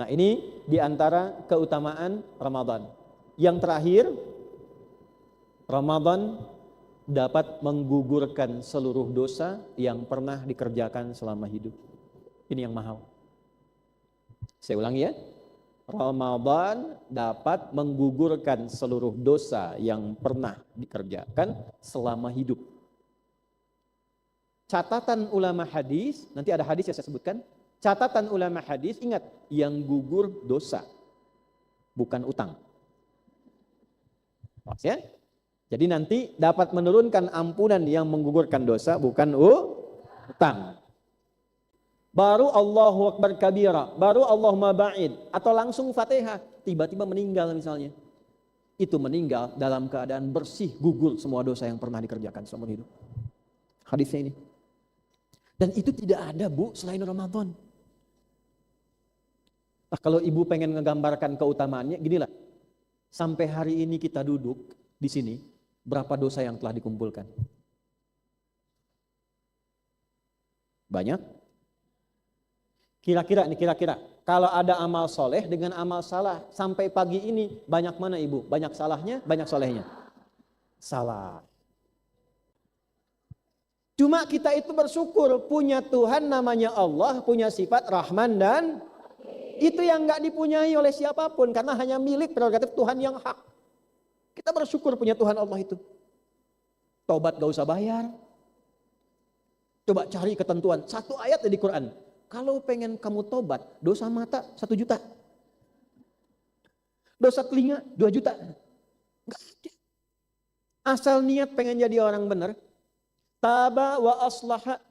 Nah, ini diantara keutamaan Ramadan. Yang terakhir, Ramadan dapat menggugurkan seluruh dosa yang pernah dikerjakan selama hidup. Ini yang mahal. Saya ulangi ya. Ramadan dapat menggugurkan seluruh dosa yang pernah dikerjakan selama hidup. Catatan ulama hadis, nanti ada hadis yang saya sebutkan. Catatan ulama hadis, ingat, yang gugur dosa, bukan utang. Ya? Jadi nanti dapat menurunkan ampunan yang menggugurkan dosa, bukan utang. Baru Allahu Akbar kabira, baru Allahumma ba'id, atau langsung Fatihah, tiba-tiba meninggal misalnya. Itu meninggal dalam keadaan bersih, gugur semua dosa yang pernah dikerjakan seumur hidup. Hadisnya ini. Dan itu tidak ada, Bu, selain Ramadan. Nah, kalau ibu pengen ngegambarkan keutamaannya, ginilah. Sampai hari ini kita duduk di sini, berapa dosa yang telah dikumpulkan? Banyak? Kira-kira kalau ada amal soleh dengan amal salah sampai pagi ini banyak mana ibu? Banyak salahnya, banyak solehnya? Salah. Cuma kita itu bersyukur punya Tuhan namanya Allah, punya sifat Rahman dan itu yang nggak dipunyai oleh siapapun karena hanya milik prerogatif Tuhan yang hak. Kita bersyukur punya Tuhan Allah itu. Taubat gak usah bayar. Coba cari ketentuan satu ayat di Quran. Kalau pengen kamu tobat, dosa mata 1 juta. Dosa telinga 2 juta. Enggak ada. Asal niat pengen jadi orang benar. Taba wa aslaha.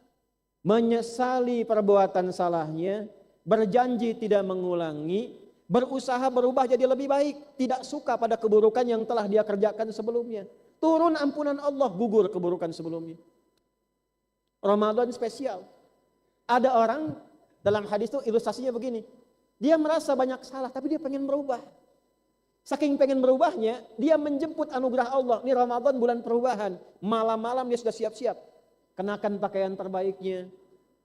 Menyesali perbuatan salahnya. Berjanji tidak mengulangi. Berusaha berubah jadi lebih baik. Tidak suka pada keburukan yang telah dia kerjakan sebelumnya. Turun ampunan Allah, gugur keburukan sebelumnya. Ramadan spesial. Ada orang dalam hadis itu ilustrasinya begini. Dia merasa banyak salah tapi dia pengen berubah. Saking pengen berubahnya, dia menjemput anugerah Allah. Ini Ramadan bulan perubahan. Malam-malam dia sudah siap-siap. Kenakan pakaian terbaiknya.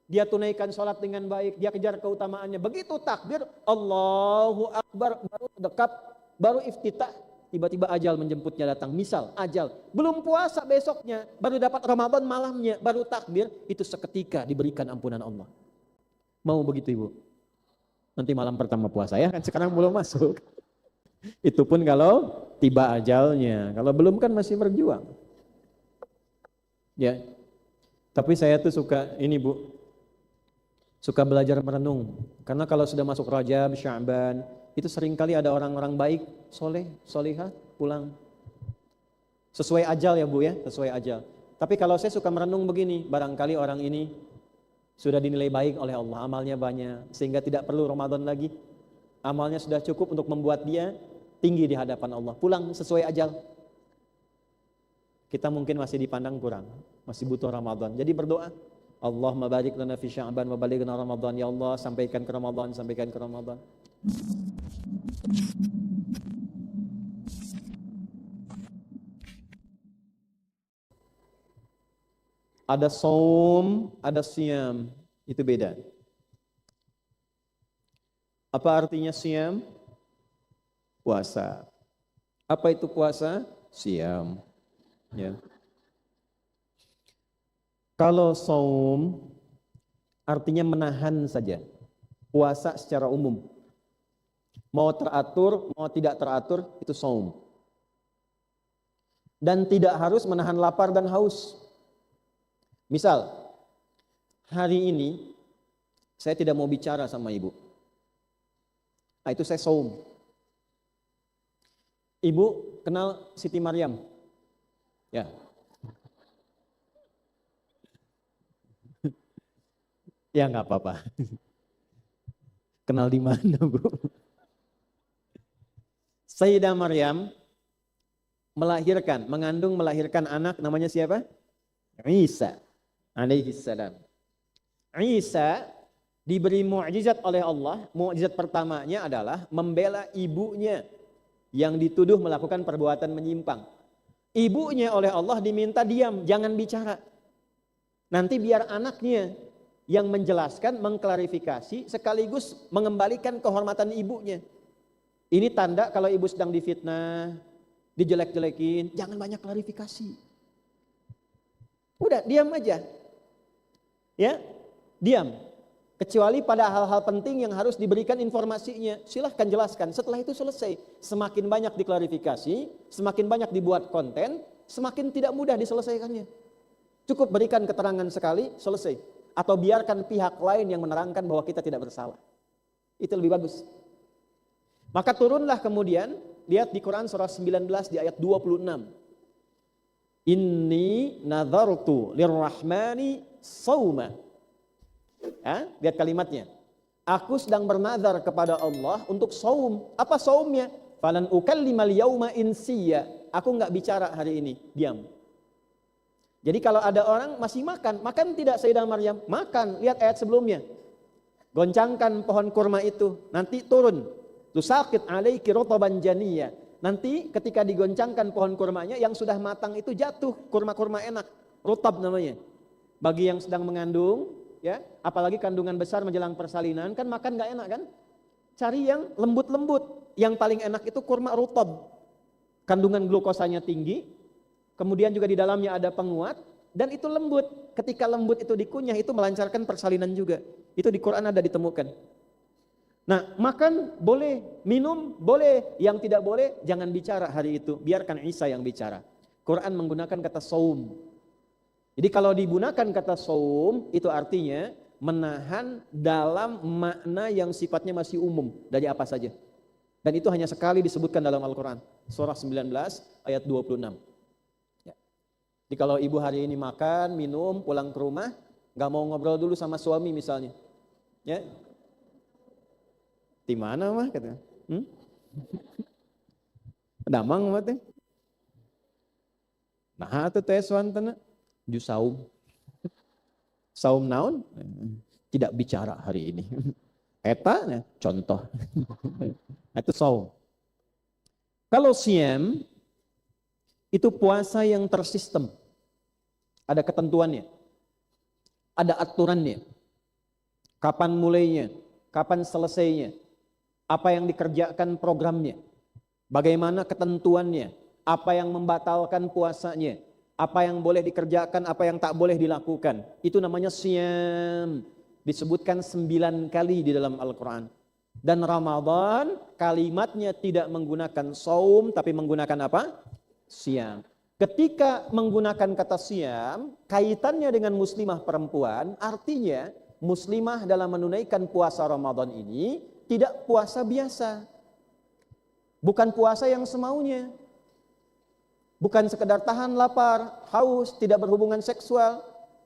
Dia tunaikan sholat dengan baik. Dia kejar keutamaannya. Begitu takbir, Allahu Akbar, baru dekap, baru iftitah. Tiba-tiba ajal menjemputnya datang. Misal ajal. Belum puasa besoknya. Baru dapat Ramadan malamnya. Baru takbir. Itu seketika diberikan ampunan Allah. Mau begitu ibu? Nanti malam pertama puasa ya. Kan sekarang belum masuk. Itu pun kalau tiba ajalnya. Kalau belum kan masih berjuang. Ya. Tapi saya tuh suka ini bu. Suka belajar merenung. Karena kalau sudah masuk Rajab, Sya'ban. Itu seringkali ada orang-orang baik, soleh, solihah, pulang. Sesuai ajal ya bu ya, sesuai ajal. Tapi kalau saya suka merenung begini, barangkali orang ini sudah dinilai baik oleh Allah, amalnya banyak, sehingga tidak perlu Ramadan lagi. Amalnya sudah cukup untuk membuat dia tinggi di hadapan Allah. Pulang sesuai ajal. Kita mungkin masih dipandang kurang, masih butuh Ramadan. Jadi berdoa, Allahumma barik lana fi Sya'ban wa balighna Ramadan. Ya Allah, sampaikan ke Ramadan, sampaikan ke Ramadan. Ada saum, ada siyam, itu beda. Apa artinya siyam? Puasa. Apa itu puasa? Siyam. Ya. Kalau saum artinya menahan saja. Puasa secara umum. Mau teratur, mau tidak teratur, itu saum. Dan tidak harus menahan lapar dan haus. Misal, hari ini saya tidak mau bicara sama ibu. Nah, itu saya saum. Ibu kenal Siti Maryam? Ya. Ya nggak apa-apa. Kenal di mana, Bu? Sayyidah Maryam melahirkan anak namanya siapa? Isa alaihi salam. Isa diberi mukjizat oleh Allah. Mukjizat pertamanya adalah membela ibunya yang dituduh melakukan perbuatan menyimpang. Ibunya oleh Allah diminta diam, jangan bicara. Nanti biar anaknya yang menjelaskan, mengklarifikasi, sekaligus mengembalikan kehormatan ibunya. Ini tanda kalau ibu sedang difitnah, dijelek-jelekin, jangan banyak klarifikasi. Udah, diam aja. Ya, diam. Kecuali pada hal-hal penting yang harus diberikan informasinya, silahkan jelaskan. Setelah itu selesai. Semakin banyak diklarifikasi, semakin banyak dibuat konten, semakin tidak mudah diselesaikannya. Cukup berikan keterangan sekali, selesai. Atau biarkan pihak lain yang menerangkan bahwa kita tidak bersalah. Itu lebih bagus. Maka turunlah kemudian, lihat di Quran surah 19 di ayat 26. Inni nadhartu lirrahmani sawma. Ya, lihat kalimatnya. Aku sedang bernazar kepada Allah untuk saum. Apa saumnya? Falan ukallimal yauma insiya. Aku enggak bicara hari ini, diam. Jadi kalau ada orang masih makan tidak Sayyidah Maryam? Makan, lihat ayat sebelumnya. Goncangkan pohon kurma itu, nanti turun. Tusaqit alaiki rutaban janiyya. Nanti ketika digoncangkan pohon kurmanya yang sudah matang itu jatuh, kurma-kurma enak, rutab namanya. Bagi yang sedang mengandung, ya, apalagi kandungan besar menjelang persalinan kan makan nggak enak kan? Cari yang lembut-lembut. Yang paling enak itu kurma rutab. Kandungan glukosanya tinggi, kemudian juga di dalamnya ada penguat dan itu lembut. Ketika lembut itu dikunyah itu melancarkan persalinan juga. Itu di Quran ada ditemukan. Nah, makan boleh, minum boleh, yang tidak boleh jangan bicara hari itu, biarkan Isa yang bicara. Quran menggunakan kata saum. Jadi kalau digunakan kata saum itu artinya menahan dalam makna yang sifatnya masih umum dari apa saja. Dan itu hanya sekali disebutkan dalam Al-Quran, surah 19 ayat 26. Ya. Jadi kalau ibu hari ini makan, minum, pulang ke rumah, gak mau ngobrol dulu sama suami misalnya. Ya. Di mana mah katanya? Damang mah teh. Nah atuh teh suantana ju saum. Saum naon? Tidak bicara hari ini. Eta contoh. Itu saum. Kalau siam itu puasa yang tersistem. Ada ketentuannya. Ada aturannya. Kapan mulainya? Kapan selesainya? Apa yang dikerjakan programnya, bagaimana ketentuannya, apa yang membatalkan puasanya, apa yang boleh dikerjakan, apa yang tak boleh dilakukan. Itu namanya siyam. Disebutkan 9 kali di dalam Al-Quran. Dan Ramadan kalimatnya tidak menggunakan saum tapi menggunakan apa? Siyam. Ketika menggunakan kata siyam, kaitannya dengan muslimah perempuan, artinya muslimah dalam menunaikan puasa Ramadan ini tidak puasa biasa. Bukan puasa yang semaunya. Bukan sekedar tahan lapar, haus, tidak berhubungan seksual.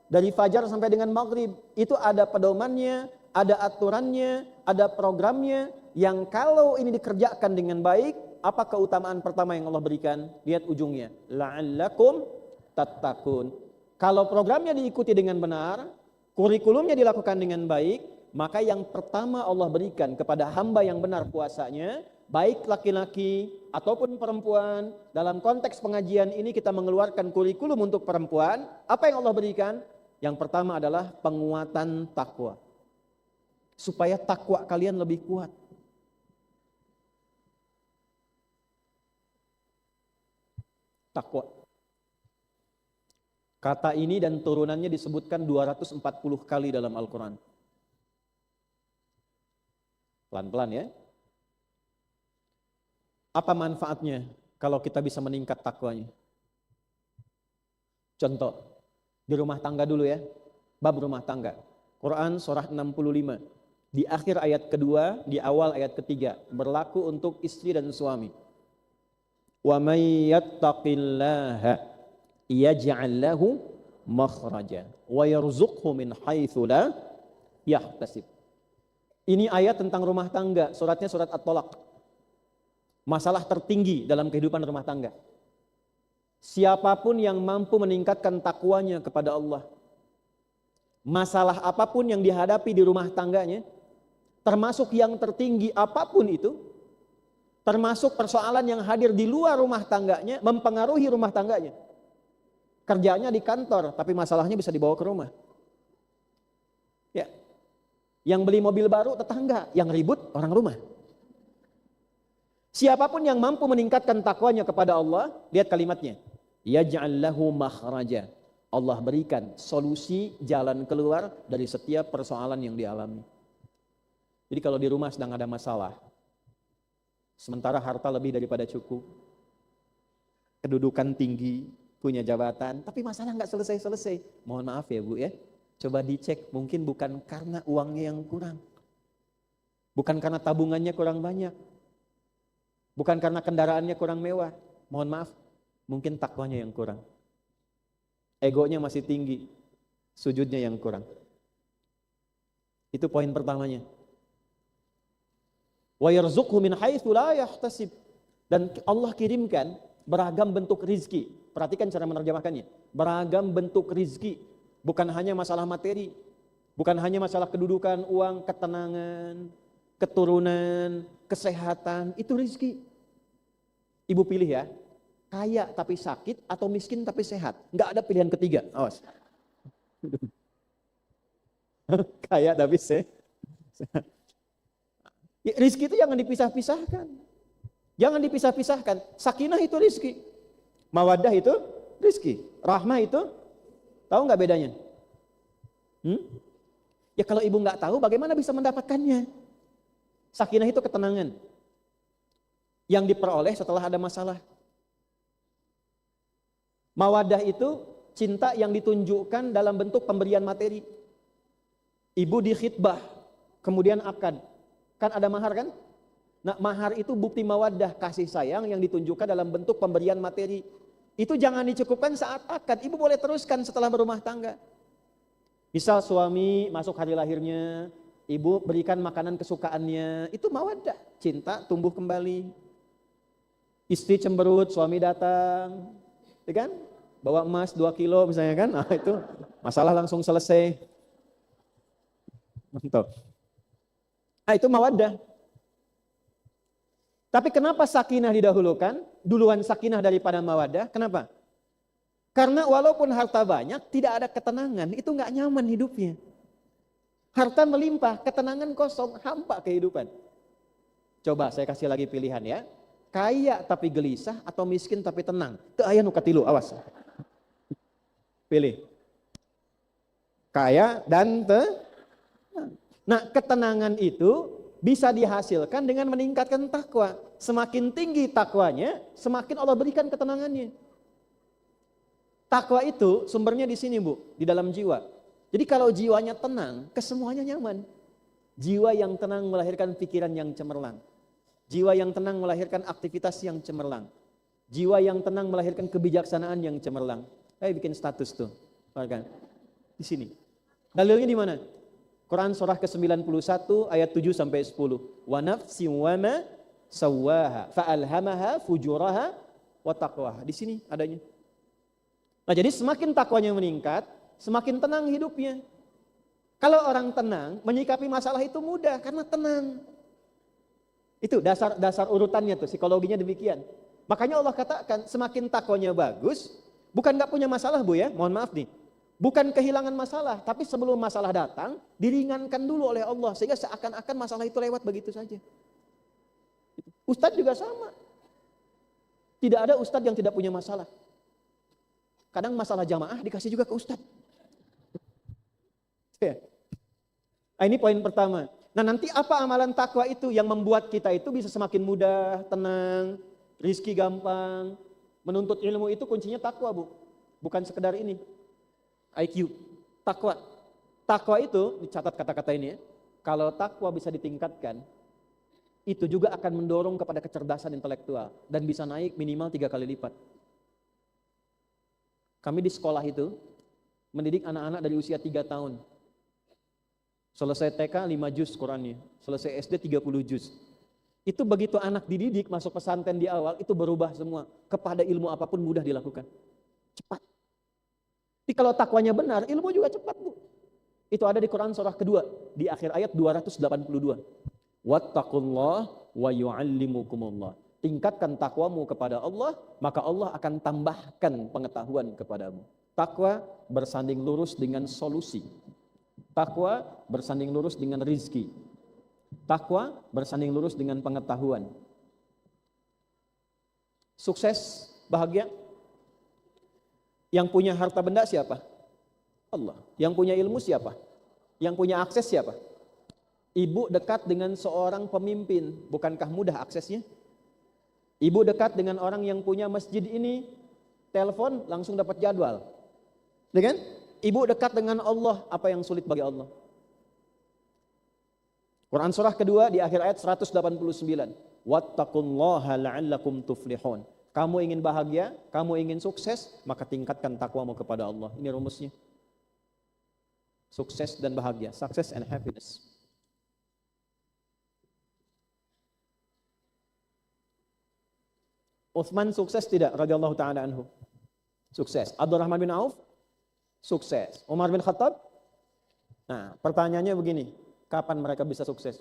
Dari fajar sampai dengan maghrib. Itu ada pedomannya, ada aturannya, ada programnya. Yang kalau ini dikerjakan dengan baik, apa keutamaan pertama yang Allah berikan? Lihat ujungnya. La'allakum tattaqun. Kalau programnya diikuti dengan benar, kurikulumnya dilakukan dengan baik, maka yang pertama Allah berikan kepada hamba yang benar puasanya, baik laki-laki ataupun perempuan. Dalam konteks pengajian ini kita mengeluarkan kurikulum untuk perempuan. Apa yang Allah berikan? Yang pertama adalah penguatan takwa. Supaya takwa kalian lebih kuat. Takwa. Kata ini dan turunannya disebutkan 240 kali dalam Al-Quran. Pelan-pelan ya. Apa manfaatnya kalau kita bisa meningkat takwanya? Contoh, di rumah tangga dulu ya. Bab rumah tangga. Quran surah 65. Di akhir ayat kedua, di awal ayat ketiga. Berlaku untuk istri dan suami. Wa may yattaqillaha yaj'al lahu makhraja wa yarzuqhu min haitsu la yahtasib. Ini ayat tentang rumah tangga, suratnya surat At-Tolaq. Masalah tertinggi dalam kehidupan rumah tangga. Siapapun yang mampu meningkatkan takwanya kepada Allah, masalah apapun yang dihadapi di rumah tangganya, termasuk yang tertinggi apapun itu, termasuk persoalan yang hadir di luar rumah tangganya, mempengaruhi rumah tangganya. Kerjanya di kantor, tapi masalahnya bisa dibawa ke rumah. Ya, Yang beli mobil baru tetangga, yang ribut orang rumah. Siapapun yang mampu meningkatkan takwanya kepada Allah, lihat kalimatnya. Yaj'al lahu makhraja. Allah berikan solusi jalan keluar dari setiap persoalan yang dialami. Jadi kalau di rumah sedang ada masalah, sementara harta lebih daripada cukup, kedudukan tinggi, punya jabatan, tapi masalah nggak selesai-selesai. Mohon maaf ya Bu ya, coba dicek, mungkin bukan karena uangnya yang kurang, bukan karena tabungannya kurang banyak, bukan karena kendaraannya kurang mewah. Mohon maaf, mungkin takwanya yang kurang, egonya masih tinggi, sujudnya yang kurang. Itu poin pertamanya. Wa yarzuqhu min haitsu la yahtasib. Dan Allah kirimkan beragam bentuk rizki. Perhatikan cara menerjemahkannya. Beragam bentuk rizki. Bukan hanya masalah materi. Bukan hanya masalah kedudukan, uang, ketenangan, keturunan, kesehatan. Itu rizki. Ibu pilih ya. Kaya tapi sakit atau miskin tapi sehat. Nggak ada pilihan ketiga. Awas. Kaya tapi sehat. Ya, rizki itu jangan dipisah-pisahkan. Jangan dipisah-pisahkan. Sakinah itu rizki. Mawaddah itu rizki. Rahmah itu, tahu nggak bedanya? Ya kalau ibu nggak tahu, bagaimana bisa mendapatkannya? Sakinah itu ketenangan yang diperoleh setelah ada masalah. Mawaddah itu cinta yang ditunjukkan dalam bentuk pemberian materi. Ibu dikhitbah, kemudian akad. Kan ada mahar kan? Nah, mahar itu bukti mawaddah, kasih sayang yang ditunjukkan dalam bentuk pemberian materi. Itu jangan dicukupkan saat akad. Ibu boleh teruskan setelah berumah tangga. Misal suami masuk hari lahirnya, ibu berikan makanan kesukaannya. Itu mawaddah, cinta tumbuh kembali. Istri cemberut, suami datang, ya kan? Bawa emas 2 kilo misalnya kan? Nah, itu masalah langsung selesai. Mantap. Nah, itu mawaddah. Tapi kenapa sakinah didahulukan? Duluan sakinah daripada mawaddah. Kenapa? Karena walaupun harta banyak, tidak ada ketenangan. Itu nggak nyaman hidupnya. Harta melimpah, ketenangan kosong, hampa kehidupan. Coba saya kasih lagi pilihan ya. Kaya tapi gelisah atau miskin tapi tenang. Teu aya nu katilu, awas. Pilih. Kaya dan Nah, ketenangan itu bisa dihasilkan dengan meningkatkan takwa. Semakin tinggi takwanya, semakin Allah berikan ketenangannya. Takwa itu sumbernya di sini Bu, di dalam jiwa. Jadi kalau jiwanya tenang, kesemuanya nyaman. Jiwa yang tenang melahirkan pikiran yang cemerlang. Jiwa yang tenang melahirkan aktivitas yang cemerlang. Jiwa yang tenang melahirkan kebijaksanaan yang cemerlang. Saya bikin status tuh, kan? Di sini. Dalilnya di mana? Quran surah ke-91 ayat 7 sampai 10. Wa nafsin wa ma sawwaha fa'alhamaha fujuraha wa taqwaha. Di sini adanya. Nah, jadi semakin takwanya meningkat, semakin tenang hidupnya. Kalau orang tenang, menyikapi masalah itu mudah karena tenang. Itu dasar urutannya tuh, psikologinya demikian. Makanya Allah katakan semakin takwanya bagus, bukan nggak punya masalah Bu ya, mohon maaf nih. Bukan kehilangan masalah, tapi sebelum masalah datang, diringankan dulu oleh Allah. Sehingga seakan-akan masalah itu lewat begitu saja. Ustadz juga sama. Tidak ada ustadz yang tidak punya masalah. Kadang masalah jamaah dikasih juga ke ustadz. Nah, ini poin pertama. Nah, nanti apa amalan takwa itu yang membuat kita itu bisa semakin mudah, tenang, rizki gampang. Menuntut ilmu itu kuncinya takwa Bu. Bukan sekedar ini. IQ, takwa. Takwa itu, dicatat kata-kata ini ya. Kalau takwa bisa ditingkatkan, itu juga akan mendorong kepada kecerdasan intelektual. Dan bisa naik minimal 3 kali lipat. Kami di sekolah itu, mendidik anak-anak dari usia 3 tahun. Selesai TK 5 juz Qurannya, selesai SD 30 juz. Itu begitu anak dididik masuk pesantren di awal, itu berubah semua. Kepada ilmu apapun mudah dilakukan. Cepat. Jadi kalau takwanya benar, ilmu juga cepat Bu. Itu ada di Quran surah kedua, di akhir ayat 282. Wattaqullah wa yu'allimukumullah. Tingkatkan takwamu kepada Allah, maka Allah akan tambahkan pengetahuan kepadamu. Takwa bersanding lurus dengan solusi. Takwa bersanding lurus dengan rizki. Takwa bersanding lurus dengan pengetahuan. Sukses, bahagia. Yang punya harta benda siapa? Allah. Yang punya ilmu siapa? Yang punya akses siapa? Ibu dekat dengan seorang pemimpin, bukankah mudah aksesnya? Ibu dekat dengan orang yang punya masjid ini, telepon langsung dapat jadwal. Kan? Ibu dekat dengan Allah, apa yang sulit bagi Allah? Quran surah kedua di akhir ayat 189. Wattaqullaha la'allakum tuflihun. Kamu ingin bahagia, kamu ingin sukses, maka tingkatkan takwamu kepada Allah. Ini rumusnya. Sukses dan bahagia, success and happiness. Utsman sukses tidak radhiyallahu taala anhu? Sukses. Abdurrahman bin Auf sukses. Umar bin Khattab? Nah, pertanyaannya begini, kapan mereka bisa sukses?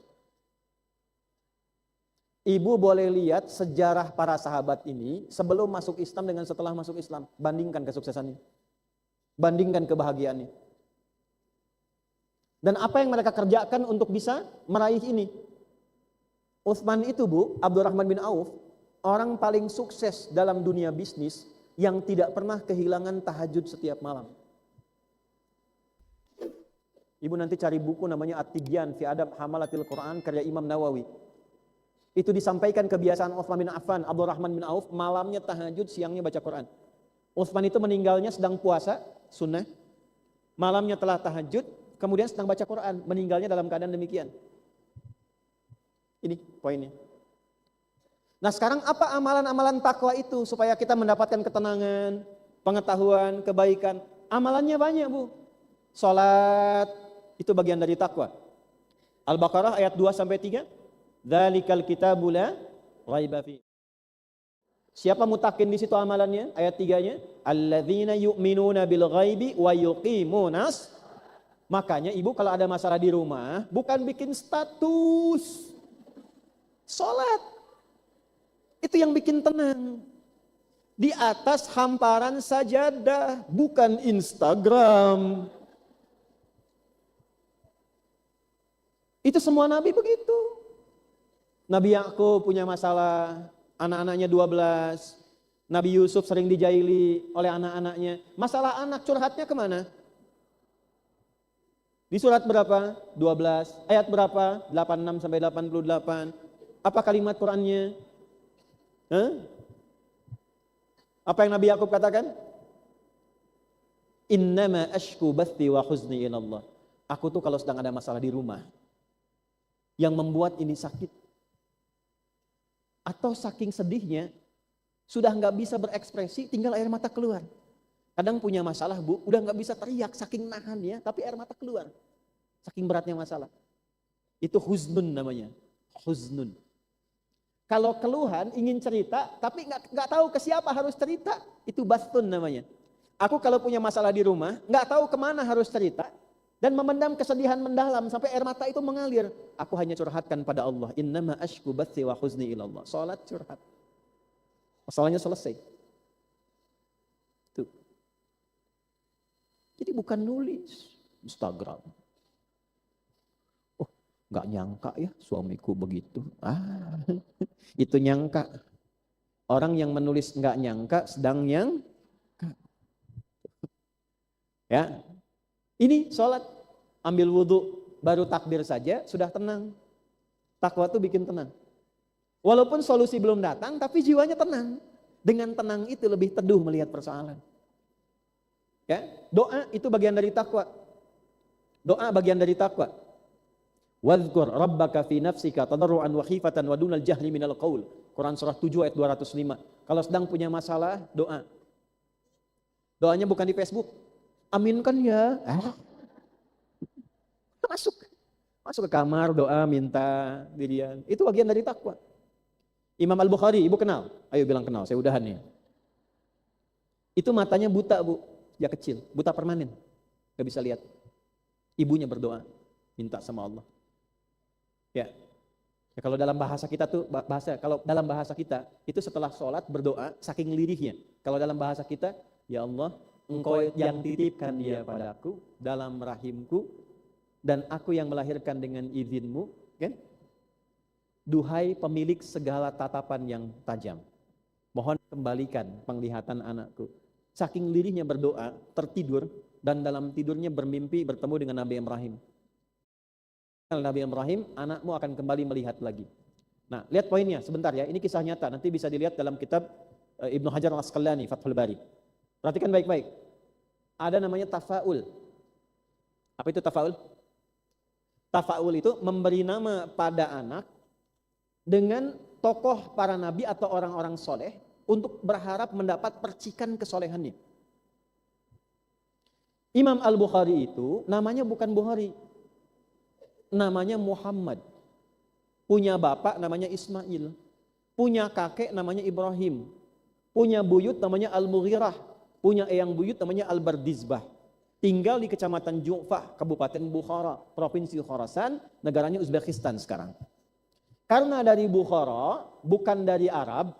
Ibu boleh lihat sejarah para sahabat ini sebelum masuk Islam dengan setelah masuk Islam. Bandingkan kesuksesannya. Bandingkan kebahagiaannya. Dan apa yang mereka kerjakan untuk bisa meraih ini? Utsman itu, Bu, Abdurrahman bin Auf, orang paling sukses dalam dunia bisnis yang tidak pernah kehilangan tahajud setiap malam. Ibu nanti cari buku namanya At-Tibyan fi Adab Hamalatil Quran karya Imam Nawawi. Itu disampaikan kebiasaan Utsman bin Affan, Abdurrahman bin Auf, malamnya tahajud, siangnya baca Quran. Utsman itu meninggalnya sedang puasa, sunnah. Malamnya telah tahajud, kemudian sedang baca Quran, meninggalnya dalam keadaan demikian. Ini poinnya. Nah sekarang apa amalan-amalan takwa itu supaya kita mendapatkan ketenangan, pengetahuan, kebaikan? Amalannya banyak, Bu. Salat itu bagian dari takwa. Al-Baqarah ayat 2-3. Dzalikal kitabu la raiba fi. Siapa mutakin di situ amalannya? Ayat 3-nya, alladzina yu'minuna bil ghaibi wa yuqimunas. Makanya ibu kalau ada masalah di rumah, bukan bikin status. Salat. Itu yang bikin tenang. Di atas hamparan sajadah, bukan Instagram. Itu semua nabi begitu. Nabi Yakub punya masalah, anak-anaknya 12. Nabi Yusuf sering dijaili oleh anak-anaknya. Masalah anak curhatnya kemana? Di surat berapa? 12. Ayat berapa? 86-88. Apa kalimat Qur'annya? Apa yang Nabi Yakub katakan? Innama ashku bathi wa huzni ilallah. Aku tuh kalau sedang ada masalah di rumah, yang membuat ini sakit, atau saking sedihnya, sudah nggak bisa berekspresi, tinggal air mata keluar. Kadang punya masalah, Bu, udah nggak bisa teriak, saking nahannya, tapi air mata keluar. Saking beratnya masalah. Itu huznun namanya. Huznun. Kalau keluhan, ingin cerita, tapi nggak tahu ke siapa harus cerita, itu bastun namanya. Aku kalau punya masalah di rumah, nggak tahu kemana harus cerita, dan memendam kesedihan mendalam sampai air mata itu mengalir. Aku hanya curhatkan pada Allah. Innama ashku bathi wa huzni ilallah. Salat curhat. Masalahnya selesai. Tuh. Jadi bukan nulis Instagram. Nggak nyangka ya suamiku begitu. Itu nyangka. Orang yang menulis nggak nyangka sedang nyangka. Ya, ini sholat, ambil wudhu, baru takbir saja sudah tenang. Takwa itu bikin tenang. Walaupun solusi belum datang, tapi jiwanya tenang. Dengan tenang itu lebih teduh melihat persoalan. Ya, doa itu bagian dari takwa. Doa bagian dari takwa. Wadhkur rabbaka fi nafsika tadarruan wa khifatan wa dunal jahri minal qaul. Quran surah 7 ayat 205. Kalau sedang punya masalah, doa. Doanya bukan di Facebook. Aminkan ya. Masuk ke kamar, doa, minta dirian. Itu bagian dari takwa. Imam Al-Bukhari, ibu kenal? Ayo bilang kenal, saya udahan ya. Itu matanya buta, Bu. Dia kecil, buta permanen. Gak bisa lihat. Ibunya berdoa, minta sama Allah. Ya, kalau dalam bahasa kita tuh kalau dalam bahasa kita itu setelah sholat berdoa saking lirihnya. Kalau dalam bahasa kita, ya Allah, Engkau yang titipkan dia padaku dalam rahimku, dan aku yang melahirkan dengan izinmu, kan? Duhai pemilik segala tatapan yang tajam, mohon kembalikan penglihatan anakku. Saking lirihnya berdoa, tertidur, dan dalam tidurnya bermimpi bertemu dengan Nabi Ibrahim. Nabi Ibrahim, anakmu akan kembali melihat lagi. Nah, lihat poinnya sebentar ya, ini kisah nyata, nanti bisa dilihat dalam kitab Ibnu Hajar Al-Asqalani, Fathul Bari. Perhatikan baik-baik. Ada namanya tafaul. Apa itu tafaul? Tafaul itu memberi nama pada anak dengan tokoh para nabi atau orang-orang soleh untuk berharap mendapat percikan kesolehannya. Imam Al-Bukhari itu namanya bukan Bukhari, namanya Muhammad. Punya bapak namanya Ismail, punya kakek namanya Ibrahim, punya buyut namanya Al-Mughirah, punya eyang buyut namanya Al-Bardizbah. Tinggal di Kecamatan Ju'fah, Kabupaten Bukhara, Provinsi Khorasan, negaranya Uzbekistan sekarang. Karena dari Bukhara, bukan dari Arab,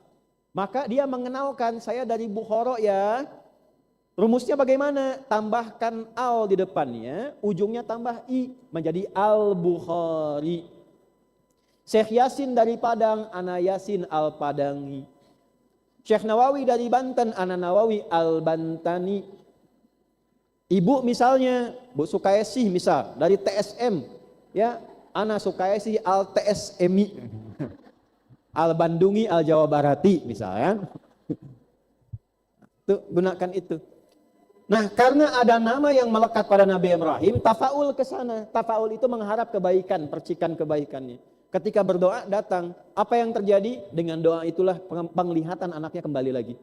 maka dia mengenalkan, saya dari Bukhara ya. Rumusnya bagaimana? Tambahkan al di depannya, ujungnya tambah i, menjadi Al-Bukhari. Syekh Yasin dari Padang, ana Yasin Al-Padangi. Syekh Nawawi dari Banten, ana Nawawi Al-Bantani. Ibu misalnya, Bu Sukaisih misal, dari TSM, ya, ana Sukaisih Al-TSMI. Al-Bandungi Al-Jawa Barati misalnya. Tuh, gunakan itu. Nah, karena ada nama yang melekat pada Nabi Ibrahim, tafaul ke sana. Tafaul itu mengharap kebaikan, percikan kebaikannya. Ketika berdoa datang, apa yang terjadi? Dengan doa itulah penglihatan anaknya kembali lagi.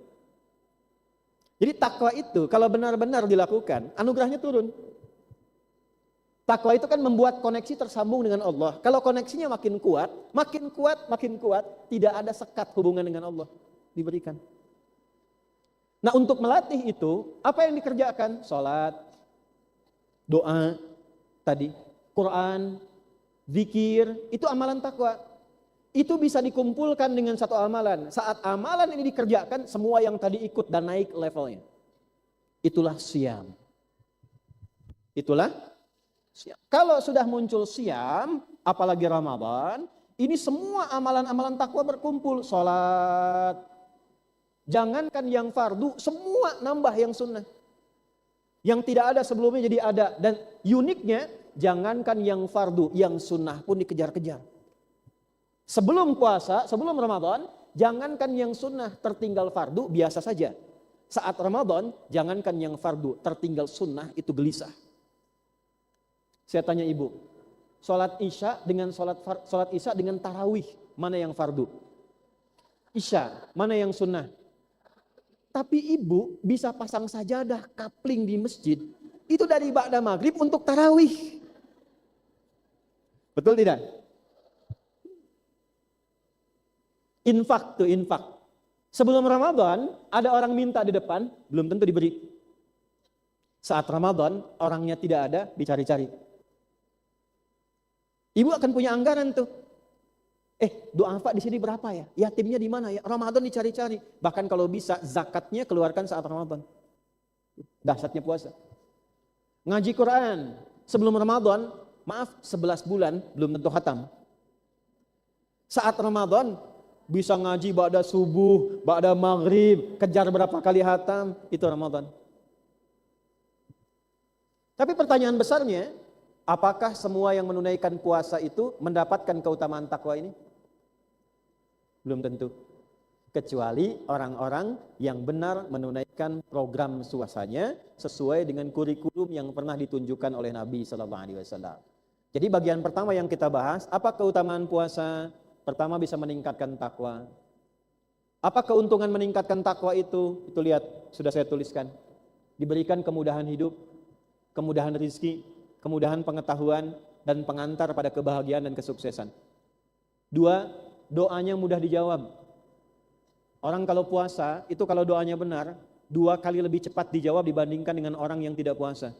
Jadi takwa itu kalau benar-benar dilakukan, anugerahnya turun. Takwa itu kan membuat koneksi tersambung dengan Allah. Kalau koneksinya makin kuat, tidak ada sekat hubungan dengan Allah diberikan. Nah, untuk melatih itu, apa yang dikerjakan? Salat, doa, tadi, Quran, zikir, itu amalan takwa. Itu bisa dikumpulkan dengan satu amalan. Saat amalan ini dikerjakan, semua yang tadi ikut dan naik levelnya. Itulah siam. Itulah siam. Kalau sudah muncul siam, apalagi Ramadan, ini semua amalan-amalan takwa berkumpul. Salat, jangankan yang fardu, semua nambah yang sunnah. Yang tidak ada sebelumnya jadi ada. Dan uniknya, jangankan yang fardu, yang sunnah pun dikejar-kejar. Sebelum puasa, sebelum Ramadan, jangankan yang sunnah tertinggal fardu, biasa saja. Saat Ramadan, jangankan yang fardu tertinggal sunnah, itu gelisah. Saya tanya ibu, sholat isya dengan sholat isya dengan tarawih, mana yang fardu? Isya, mana yang sunnah? Tapi ibu bisa pasang sajadah kapling di masjid, itu dari ba'da maghrib untuk tarawih. Betul tidak? Infak tuh, infak. Sebelum Ramadan, ada orang minta di depan, belum tentu diberi. Saat Ramadan, orangnya tidak ada, dicari-cari. Ibu akan punya anggaran tuh. Doa infak di sini berapa ya? Yatimnya di mana ya? Ramadan dicari-cari. Bahkan kalau bisa, zakatnya keluarkan saat Ramadan. Dahsyatnya puasa. Ngaji Quran sebelum Ramadan, maaf 11 bulan belum tentu khatam. Saat Ramadan bisa ngaji ba'da subuh, ba'da maghrib, kejar berapa kali khatam, itu Ramadan. Tapi pertanyaan besarnya, apakah semua yang menunaikan puasa itu mendapatkan keutamaan takwa ini? Belum tentu. Kecuali orang-orang yang benar menunaikan program puasanya sesuai dengan kurikulum yang pernah ditunjukkan oleh Nabi SAW. Jadi bagian pertama yang kita bahas, apa keutamaan puasa? Pertama, bisa meningkatkan takwa. Apa keuntungan meningkatkan takwa itu? Itu lihat, sudah saya tuliskan. Diberikan kemudahan hidup, kemudahan rizki, kemudahan pengetahuan, dan pengantar pada kebahagiaan dan kesuksesan. 2, doanya mudah dijawab. Orang kalau puasa, itu kalau doanya benar, 2 kali lebih cepat dijawab dibandingkan dengan orang yang tidak puasa.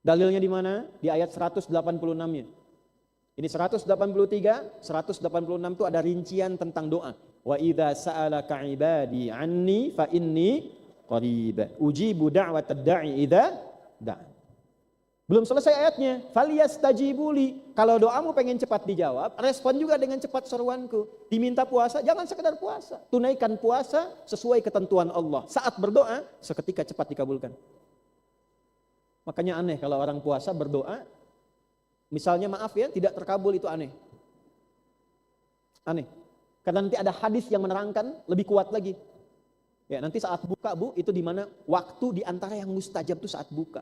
Dalilnya di mana? Di ayat 186-nya. Ini 183, 186 itu ada rincian tentang doa. Wa idza sa'alaka 'ibadi 'anni fa inni qarib. Ujibu da'watad da'i idza da'a. Belum selesai ayatnya. Falyastajibuli. Kalau doamu pengen cepat dijawab, respon juga dengan cepat seruanku. Diminta puasa, jangan sekedar puasa. Tunaikan puasa sesuai ketentuan Allah. Saat berdoa, seketika cepat dikabulkan. Makanya aneh kalau orang puasa berdoa, misalnya maaf ya, tidak terkabul, itu aneh. Aneh. Karena nanti ada hadis yang menerangkan lebih kuat lagi. Ya, nanti saat buka Bu, itu di mana waktu di antara yang mustajab itu saat buka.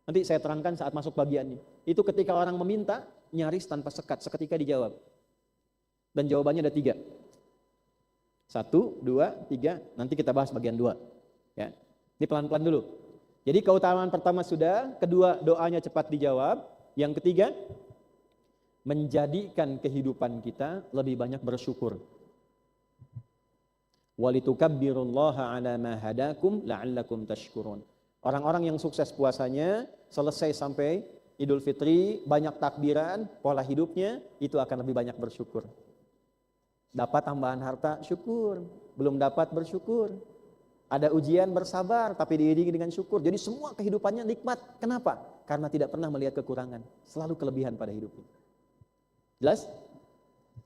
Nanti saya terangkan saat masuk bagiannya. Itu ketika orang meminta, nyaris tanpa sekat, seketika dijawab. Dan jawabannya ada 3. 1, 2, 3, nanti kita bahas bagian 2. Ya. Ini pelan-pelan dulu. Jadi keutamaan pertama sudah, kedua doanya cepat dijawab. Yang ketiga, menjadikan kehidupan kita lebih banyak bersyukur. Walitukabbirullaha ala ma hadakum la'allakum tashkurun. Orang-orang yang sukses puasanya, selesai sampai Idul Fitri, banyak takbiran, pola hidupnya, itu akan lebih banyak bersyukur. Dapat tambahan harta, syukur. Belum dapat, bersyukur. Ada ujian, bersabar, tapi diiringi dengan syukur. Jadi semua kehidupannya nikmat. Kenapa? Karena tidak pernah melihat kekurangan. Selalu kelebihan pada hidupnya. Jelas?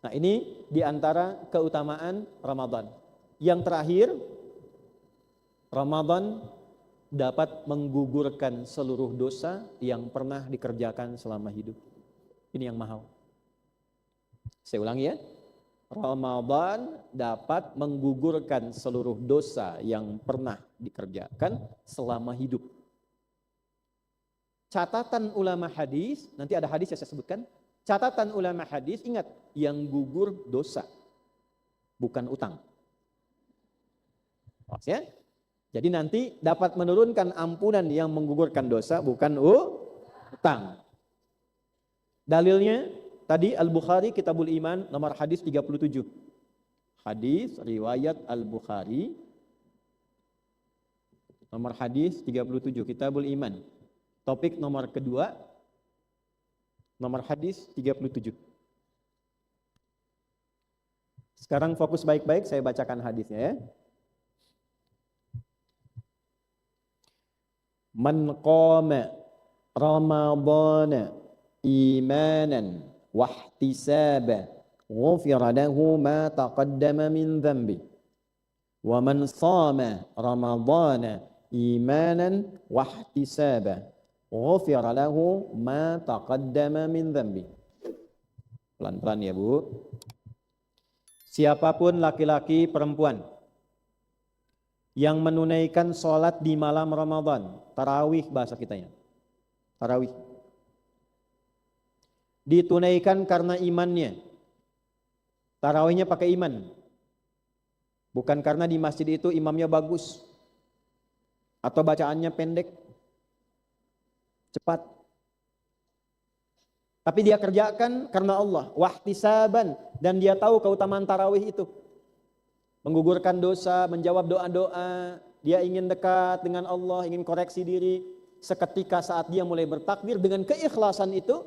Nah, ini diantara keutamaan Ramadan. Yang terakhir, Ramadan dapat menggugurkan seluruh dosa yang pernah dikerjakan selama hidup. Ini yang mahal. Saya ulangi ya. Ramadan dapat menggugurkan seluruh dosa yang pernah dikerjakan selama hidup. Catatan ulama hadis, nanti ada hadis yang saya sebutkan. Catatan ulama hadis, ingat, yang gugur dosa, bukan utang. Ya? Jadi nanti dapat menurunkan ampunan yang menggugurkan dosa, bukan utang. Dalilnya tadi Al-Bukhari Kitabul Iman nomor hadis 37. Hadis riwayat Al-Bukhari nomor hadis 37 Kitabul Iman. Topik nomor kedua nomor hadis 37. Sekarang fokus baik-baik, saya bacakan hadisnya ya. Man qama Ramadana imanan wahtisaba ghufira lahu ma taqaddama min dhanbi wa man shama Ramadana imanan wahtisaba ghufira lahu ma taqaddama min dhanbi. Pelan-pelan ya Bu. Siapapun laki-laki perempuan yang menunaikan sholat di malam Ramadan, tarawih bahasa kitanya, tarawih, ditunaikan karena imannya, tarawihnya pakai iman, bukan karena di masjid itu imamnya bagus, atau bacaannya pendek, cepat, tapi dia kerjakan karena Allah, wahtisaban, dan dia tahu keutamaan tarawih itu. Menggugurkan dosa, menjawab doa-doa, dia ingin dekat dengan Allah, ingin koreksi diri. Seketika saat dia mulai bertakbir dengan keikhlasan itu,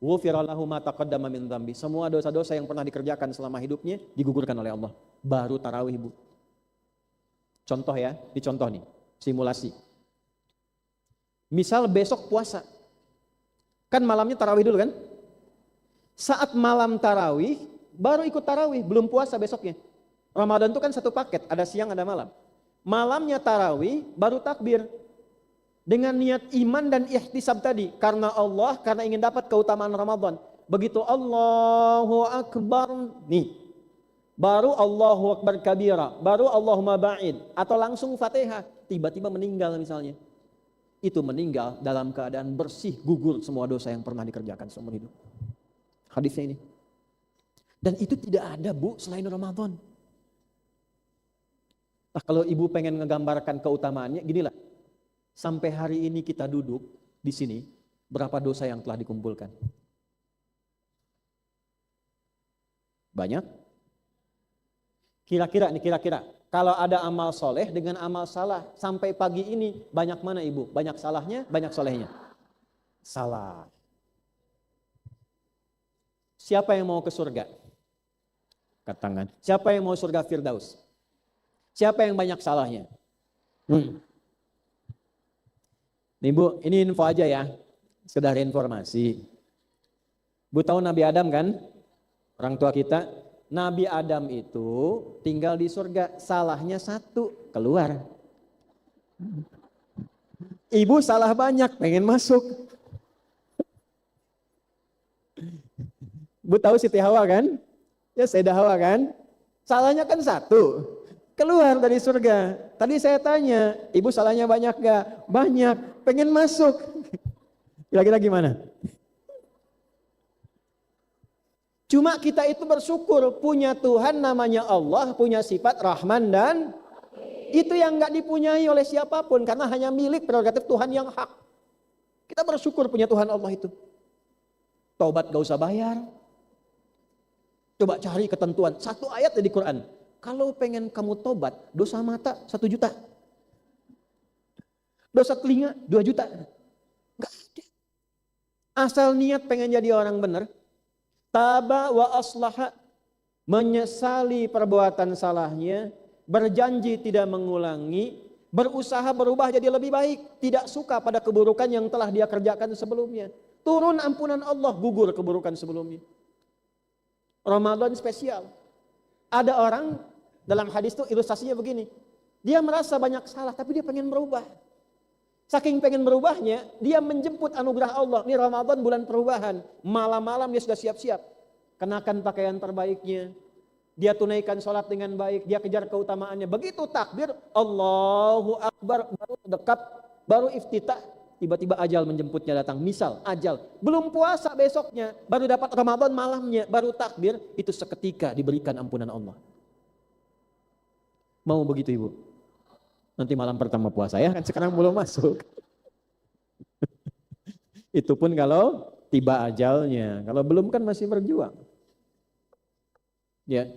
ghufira lahu ma taqaddama min dzambi. Semua dosa-dosa yang pernah dikerjakan selama hidupnya digugurkan oleh Allah. Baru tarawih Bu. Contoh ya, dicontoh nih, simulasi. Misal besok puasa, kan malamnya tarawih dulu kan? Saat malam tarawih, baru ikut tarawih, belum puasa besoknya. Ramadan itu kan satu paket, ada siang ada malam. Malamnya tarawih, baru takbir. Dengan niat iman dan ihtisab tadi. Karena Allah, karena ingin dapat keutamaan Ramadan. Begitu Allahu Akbar, nih. Baru Allahu Akbar kabira, baru Allahumma ba'id. Atau langsung Fatihah, tiba-tiba meninggal misalnya. Itu meninggal dalam keadaan bersih, gugur semua dosa yang pernah dikerjakan seumur hidup. Hadisnya ini. Dan itu tidak ada Bu selain Ramadan. Nah, kalau ibu pengen ngegambarkan keutamaannya, ginilah. Sampai hari ini kita duduk di sini, berapa dosa yang telah dikumpulkan? Banyak? Kira-kira, kalau ada amal soleh dengan amal salah, sampai pagi ini banyak mana ibu? Banyak salahnya, banyak solehnya? Salah. Siapa yang mau ke surga? Angkat tangan. Siapa yang mau surga Firdaus? Siapa yang banyak salahnya? Nih Bu, ini info aja ya, sekedar informasi. Bu tahu Nabi Adam kan? Orang tua kita. Nabi Adam itu tinggal di surga, salahnya satu, keluar. Ibu salah banyak, pengen masuk. Bu tahu Siti Hawa kan? Ya Sayyidah Hawa kan? Salahnya kan satu, keluar dari surga. Tadi saya tanya, ibu salahnya banyak gak? Banyak, pengen masuk. Kira-kira gimana? Cuma kita itu bersyukur punya Tuhan namanya Allah, punya sifat Rahman dan itu yang gak dipunyai oleh siapapun karena hanya milik prerogatif Tuhan yang hak. Kita bersyukur punya Tuhan Allah itu. Taubat gak usah bayar. Coba cari ketentuan, satu ayat di Quran. Kalau pengen kamu tobat, dosa mata 1 juta. Dosa telinga 2 juta. Gak ada. Asal niat pengen jadi orang benar. Taba wa aslaha, menyesali perbuatan salahnya, berjanji tidak mengulangi, berusaha berubah jadi lebih baik, tidak suka pada keburukan yang telah dia kerjakan sebelumnya. Turun ampunan Allah, gugur keburukan sebelumnya. Ramadan spesial. Ada orang dalam hadis itu ilustrasinya begini. Dia merasa banyak salah tapi dia pengen berubah. Saking pengen berubahnya, dia menjemput anugerah Allah. Ini Ramadan bulan perubahan. Malam-malam dia sudah siap-siap. Kenakan pakaian terbaiknya. Dia tunaikan sholat dengan baik. Dia kejar keutamaannya. Begitu takbir, Allahu Akbar, baru dekat, baru iftitah. Tiba-tiba ajal menjemputnya datang. Misal ajal, belum puasa besoknya, baru dapat Ramadan malamnya, baru takbir, itu seketika diberikan ampunan Allah. Mau begitu Ibu? Nanti malam pertama puasa ya, kan sekarang belum masuk. Itu pun kalau tiba ajalnya, kalau belum kan masih berjuang. Ya,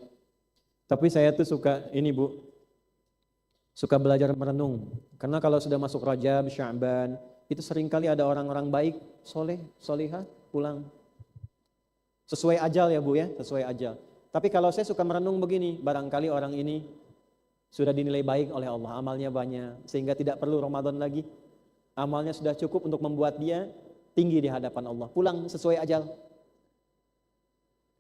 tapi saya tuh suka ini Bu, suka belajar merenung. Karena kalau sudah masuk Rajab, Sya'ban, itu seringkali ada orang-orang baik, soleh, solihah, pulang. Sesuai ajal ya Bu ya, sesuai ajal. Tapi kalau saya suka merenung begini, barangkali orang ini sudah dinilai baik oleh Allah, amalnya banyak, sehingga tidak perlu Ramadan lagi. Amalnya sudah cukup untuk membuat dia tinggi di hadapan Allah. Pulang sesuai ajal.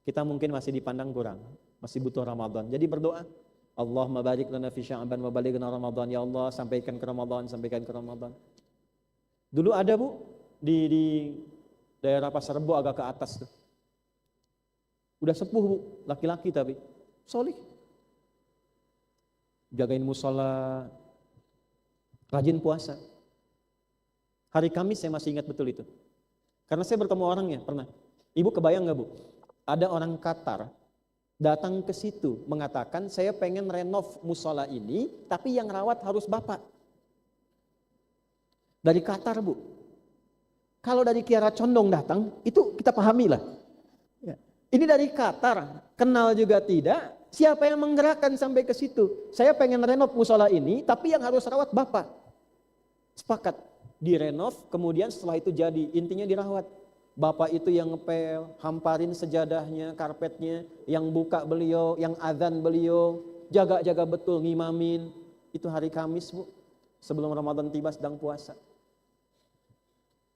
Kita mungkin masih dipandang kurang, masih butuh Ramadan. Jadi berdoa, Allahumma barik lana fi Sya'ban wa balighna Ramadan. Ya Allah, sampaikan ke Ramadan, sampaikan ke Ramadan. Dulu ada Bu, di daerah Pasar Rebo agak ke atas tuh. Udah sepuh Bu, laki-laki tapi solih. Jagain musola, rajin puasa. Hari Kamis saya masih ingat betul itu. Karena saya bertemu orangnya, pernah. Ibu kebayang gak Bu? Ada orang Qatar datang ke situ mengatakan saya pengen renov musola ini, tapi yang rawat harus bapak. Dari Qatar Bu. Kalau dari Kiara Condong datang, itu kita pahami lah. Ya. Ini dari Qatar, kenal juga tidak. Siapa yang menggerakkan sampai ke situ? Saya pengen renov musola ini, tapi yang harus rawat bapak. Sepakat, direnov, kemudian setelah itu jadi, intinya dirawat. Bapak itu yang ngepel, hamparin sejadahnya, karpetnya, yang buka beliau, yang azan beliau, jaga-jaga betul, ngimamin. Itu hari Kamis Bu, sebelum Ramadan tiba sedang puasa.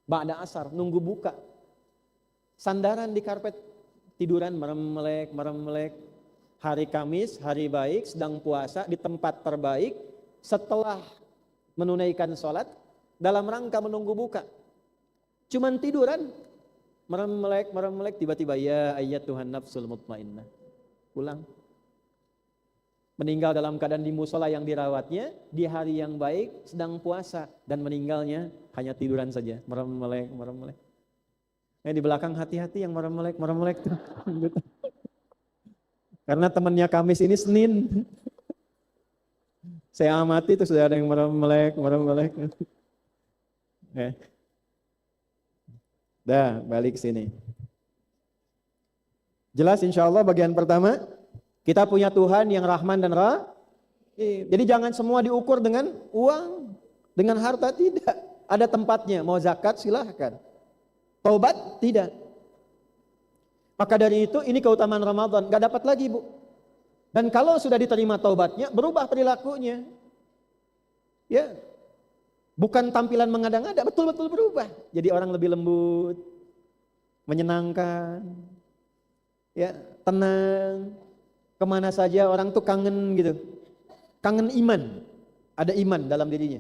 Ba'da asar, nunggu buka. Sandaran di karpet, tiduran merem-melek. Hari Kamis, hari baik, sedang puasa di tempat terbaik, setelah menunaikan sholat, dalam rangka menunggu buka. Cuman tiduran, merem-melek, tiba-tiba ya ayat Tuhan nafsul mutmainnah. Pulang. Meninggal dalam keadaan di musola yang dirawatnya, di hari yang baik, sedang puasa, dan meninggalnya hanya tiduran saja, merem-melek. Di belakang hati-hati yang merem-melek tuh. Karena temannya Kamis ini Senin. Saya amati itu sudah ada yang merem-melek. Dah, balik sini. Jelas insya Allah bagian pertama, kita punya Tuhan yang Rahman dan Rahim. Jadi jangan semua diukur dengan uang, dengan harta, tidak. Ada tempatnya, mau zakat silahkan. Taubat tidak. Maka dari itu ini keutamaan Ramadan, gak dapat lagi Bu. Dan kalau sudah diterima taubatnya, berubah perilakunya. Ya. Bukan tampilan mengada-ngada, betul-betul berubah. Jadi orang lebih lembut, menyenangkan, ya, tenang. Kemana saja orang tuh kangen gitu. Kangen iman. Ada iman dalam dirinya.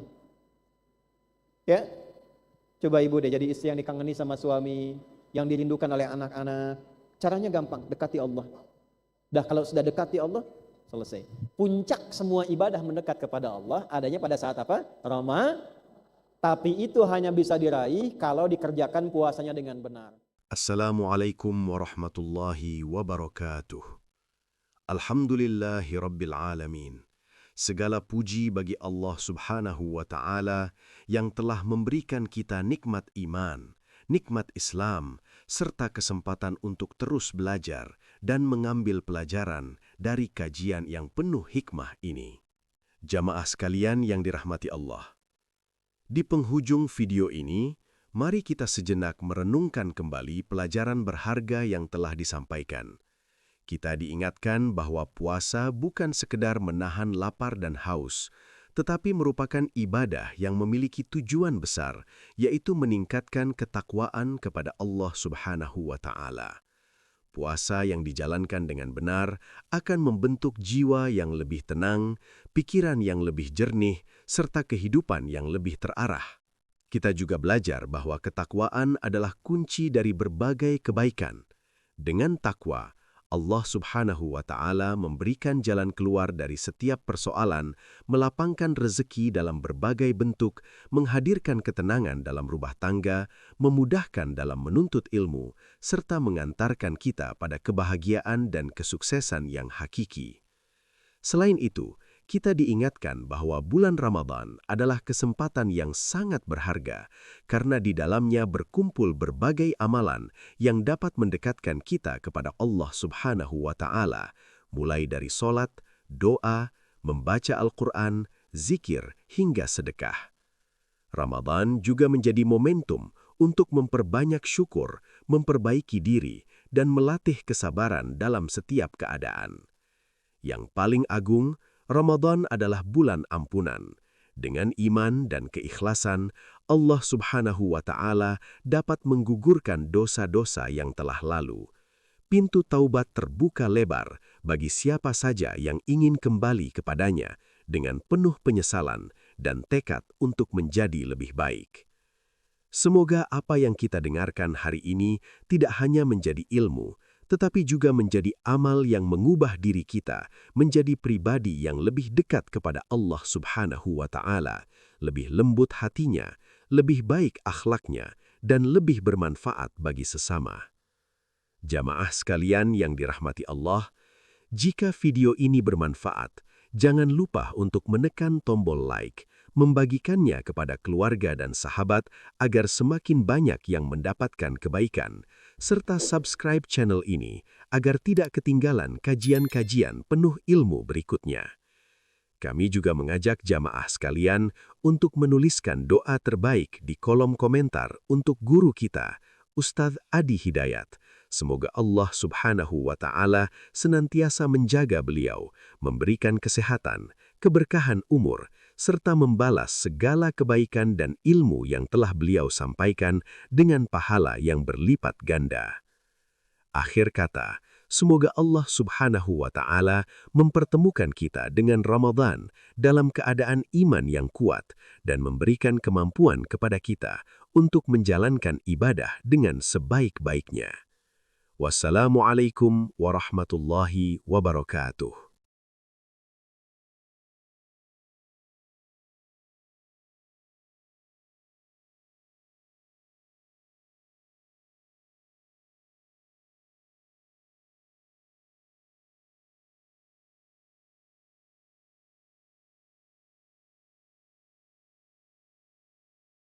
Ya, coba ibu deh jadi istri yang dikangeni sama suami, yang dirindukan oleh anak-anak. Caranya gampang, dekati Allah. Dah kalau sudah dekati Allah, selesai. Puncak semua ibadah mendekat kepada Allah adanya pada saat apa? Ramadan. Tapi itu hanya bisa diraih kalau dikerjakan puasanya dengan benar. Assalamualaikum warahmatullahi wabarakatuh. Alhamdulillahi rabbil alamin. Segala puji bagi Allah subhanahu wa ta'ala yang telah memberikan kita nikmat iman, nikmat Islam, serta kesempatan untuk terus belajar dan mengambil pelajaran dari kajian yang penuh hikmah ini. Jamaah sekalian yang dirahmati Allah. Di penghujung video ini, mari kita sejenak merenungkan kembali pelajaran berharga yang telah disampaikan. Kita diingatkan bahwa puasa bukan sekedar menahan lapar dan haus, tetapi merupakan ibadah yang memiliki tujuan besar, yaitu meningkatkan ketakwaan kepada Allah Subhanahu wa Ta'ala. Puasa yang dijalankan dengan benar akan membentuk jiwa yang lebih tenang, pikiran yang lebih jernih, serta kehidupan yang lebih terarah. Kita juga belajar bahwa ketakwaan adalah kunci dari berbagai kebaikan. Dengan takwa, Allah Subhanahu wa Ta'ala memberikan jalan keluar dari setiap persoalan, melapangkan rezeki dalam berbagai bentuk, menghadirkan ketenangan dalam rumah tangga, memudahkan dalam menuntut ilmu, serta mengantarkan kita pada kebahagiaan dan kesuksesan yang hakiki. Selain itu, kita diingatkan bahwa bulan Ramadan adalah kesempatan yang sangat berharga karena di dalamnya berkumpul berbagai amalan yang dapat mendekatkan kita kepada Allah Subhanahu wa Ta'ala, mulai dari solat, doa, membaca Al-Quran, zikir, hingga sedekah. Ramadan juga menjadi momentum untuk memperbanyak syukur, memperbaiki diri, dan melatih kesabaran dalam setiap keadaan. Yang paling agung, Ramadan adalah bulan ampunan. Dengan iman dan keikhlasan, Allah Subhanahu wa Ta'ala dapat menggugurkan dosa-dosa yang telah lalu. Pintu taubat terbuka lebar bagi siapa saja yang ingin kembali kepadanya dengan penuh penyesalan dan tekad untuk menjadi lebih baik. Semoga apa yang kita dengarkan hari ini tidak hanya menjadi ilmu, tetapi juga menjadi amal yang mengubah diri kita menjadi pribadi yang lebih dekat kepada Allah Subhanahu wa Ta'ala, lebih lembut hatinya, lebih baik akhlaknya, dan lebih bermanfaat bagi sesama. Jamaah sekalian yang dirahmati Allah, jika video ini bermanfaat, jangan lupa untuk menekan tombol like, membagikannya kepada keluarga dan sahabat agar semakin banyak yang mendapatkan kebaikan, serta subscribe channel ini agar tidak ketinggalan kajian-kajian penuh ilmu berikutnya. Kami juga mengajak jamaah sekalian untuk menuliskan doa terbaik di kolom komentar untuk guru kita, Ustadz Adi Hidayat. Semoga Allah Subhanahu wa Ta'ala senantiasa menjaga beliau, memberikan kesehatan, keberkahan umur, serta membalas segala kebaikan dan ilmu yang telah beliau sampaikan dengan pahala yang berlipat ganda. Akhir kata, semoga Allah Subhanahu wa Ta'ala mempertemukan kita dengan Ramadan dalam keadaan iman yang kuat dan memberikan kemampuan kepada kita untuk menjalankan ibadah dengan sebaik-baiknya. Wassalamualaikum warahmatullahi wabarakatuh.